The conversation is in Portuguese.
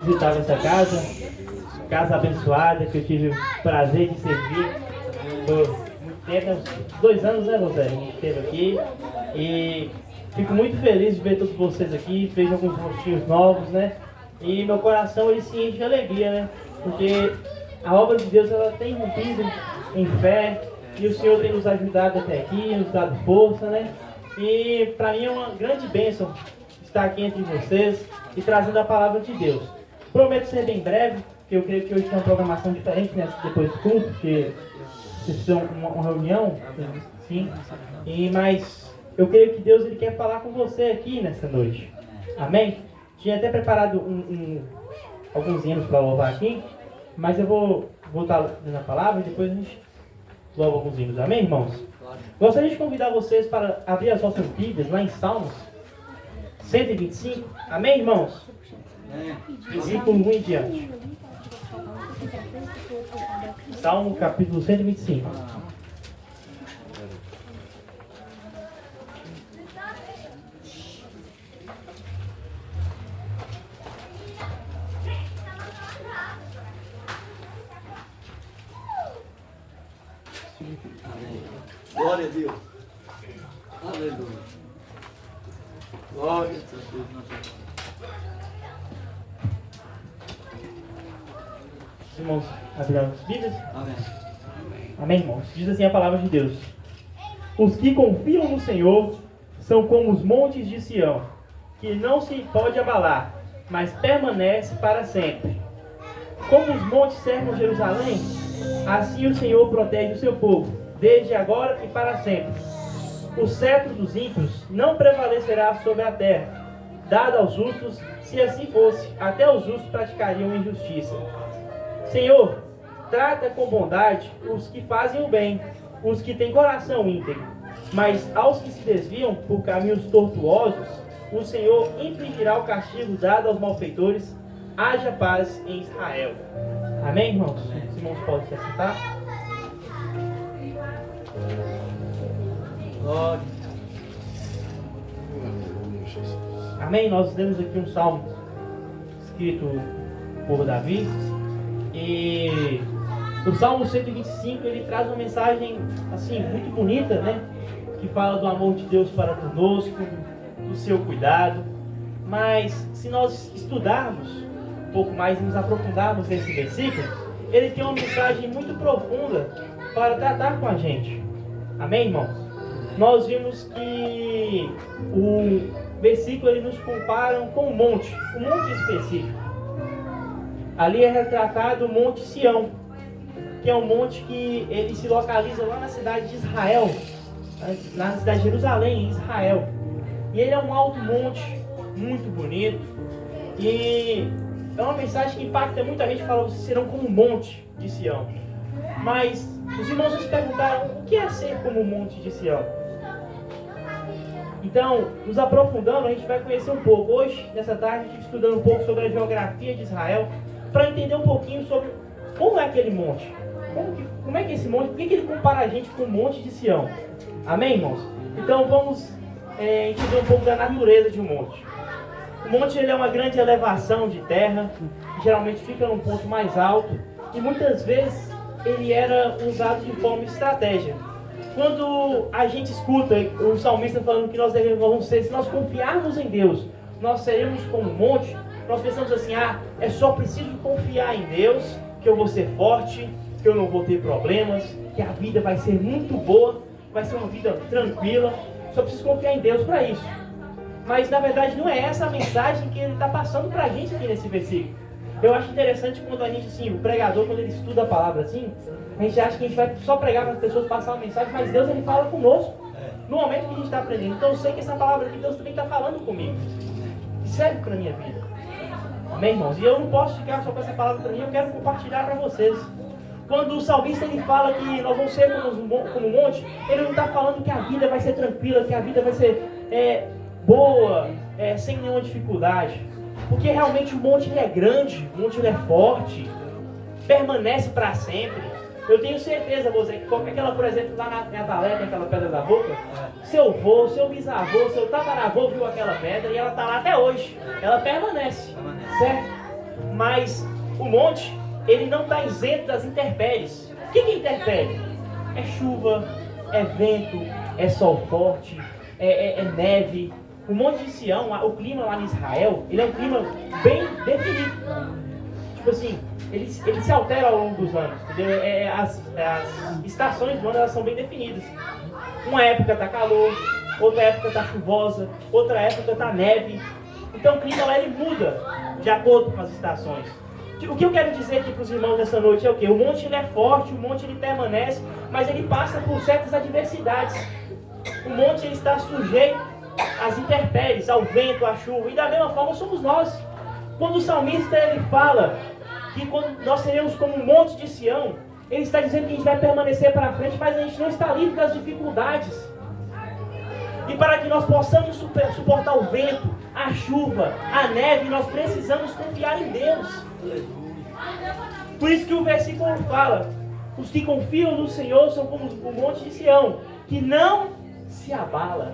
Visitava essa casa abençoada, que eu tive o prazer de servir por muito tempo, uns 2 anos, né, José? A gente esteve aqui e fico muito feliz de ver todos vocês aqui, vejo alguns rostinhos novos, né? E meu coração ele se enche de alegria, né? Porque a obra de Deus ela tem rompido em fé e o Senhor tem nos ajudado até aqui, nos dado força, né? E para mim é uma grande bênção estar aqui entre vocês e trazendo a palavra de Deus. Prometo ser bem breve, porque eu creio que hoje tem uma programação diferente, né? Depois do culto, porque vocês fizeram uma reunião, sim. Mas eu creio que Deus ele quer falar com você aqui nessa noite. Amém? Tinha até preparado alguns hinos para louvar aqui, mas eu vou voltar na palavra e depois a gente louva alguns hinos. Amém, irmãos? Gostaria de convidar vocês para abrir as vossas Bíblias lá em Salmos 125. Amém, irmãos? Versículo 1 em diante. Salmo capítulo 125. Glória a Deus. Aleluia. Glória a Deus. Irmãos, abriram as Bíblias? Amém. Amém, irmãos? Diz assim a palavra de Deus: Os que confiam no Senhor são como os montes de Sião, que não se pode abalar, mas permanece para sempre. Como os montes cercam Jerusalém, assim o Senhor protege o seu povo, desde agora e para sempre. O cetro dos ímpios não prevalecerá sobre a terra, dado aos justos, se assim fosse, até os justos praticariam injustiça. Senhor, trata com bondade os que fazem o bem, os que têm coração íntegro. Mas aos que se desviam por caminhos tortuosos, o Senhor infligirá o castigo dado aos malfeitores. Haja paz em Israel. Amém, irmãos? Os irmãos podem se assentar. Glória. Amém? Nós lemos aqui um salmo escrito por Davi. E o Salmo 125 ele traz uma mensagem assim muito bonita, né? Que fala do amor de Deus para conosco, do seu cuidado. Mas se nós estudarmos um pouco mais e nos aprofundarmos nesse versículo, ele tem uma mensagem muito profunda para tratar com a gente. Amém, irmãos? Nós vimos que o versículo ele nos compara com um monte específico. Ali é retratado o Monte Sião, que é um monte que ele se localiza lá na cidade de Israel, na cidade de Jerusalém, em Israel. E ele é um alto monte, muito bonito. E é uma mensagem que impacta muita gente, fala, vocês serão como um monte de Sião. Mas os irmãos se perguntaram, o que é ser como um monte de Sião? Então, nos aprofundando, a gente vai conhecer um pouco. Hoje, nessa tarde, a gente estudando um pouco sobre a geografia de Israel, para entender um pouquinho sobre como é aquele monte. Como é que é esse monte? Por que ele compara a gente com o monte de Sião? Amém, irmãos? Então vamos entender um pouco da natureza de um monte. O monte ele é uma grande elevação de terra, que geralmente fica num ponto mais alto, e muitas vezes ele era usado de forma estratégica. Quando a gente escuta o salmista falando que nós devemos ser, se nós confiarmos em Deus, nós seremos como um monte, nós pensamos assim, é só preciso confiar em Deus, que eu vou ser forte, que eu não vou ter problemas, que a vida vai ser muito boa, vai ser uma vida tranquila, só preciso confiar em Deus para isso. Mas na verdade não é essa a mensagem que ele está passando para a gente aqui nesse versículo. Eu acho interessante quando a gente, assim, o pregador, quando ele estuda a palavra assim, a gente acha que a gente vai só pregar para as pessoas, passar uma mensagem, mas Deus ele fala conosco, no momento que a gente está aprendendo. Então eu sei que essa palavra aqui Deus também está falando comigo, e serve para a minha vida. Amém, irmãos? E eu não posso ficar só com essa palavra para mim, eu quero compartilhar para vocês. Quando o salmista ele fala que nós vamos ser como um monte, ele não está falando que a vida vai ser tranquila, que a vida vai ser boa, sem nenhuma dificuldade. Porque realmente o monte ele é grande, o monte ele é forte, permanece para sempre. Eu tenho certeza, você, que aquela, por exemplo, lá na Atalé, tem aquela pedra da boca, seu avô, seu bisavô, seu tataravô viu aquela pedra e ela está lá até hoje. Ela permanece, certo? Mas o monte, ele não está isento das intempéries. O que é intempérie? É chuva, é vento, é sol forte, é neve. O Monte de Sião, o clima lá em Israel, ele é um clima bem definido. Tipo assim, ele se altera ao longo dos anos, entendeu? As estações do ano, elas são bem definidas. Uma época está calor, outra época está chuvosa, outra época está neve. Então o clima lá, ele muda de acordo com as estações. O que eu quero dizer aqui para os irmãos nessa noite é o quê? O monte, ele é forte, o monte, ele permanece, mas ele passa por certas adversidades. O monte, ele está sujeito às intempéries, ao vento, à chuva, e da mesma forma somos nós. Quando o salmista, ele fala que quando nós seremos como um monte de Sião, ele está dizendo que a gente vai permanecer para frente, mas a gente não está livre das dificuldades. E para que nós possamos suportar o vento, a chuva, a neve, nós precisamos confiar em Deus. Por isso que o versículo fala: os que confiam no Senhor são como o monte de Sião, que não se abala.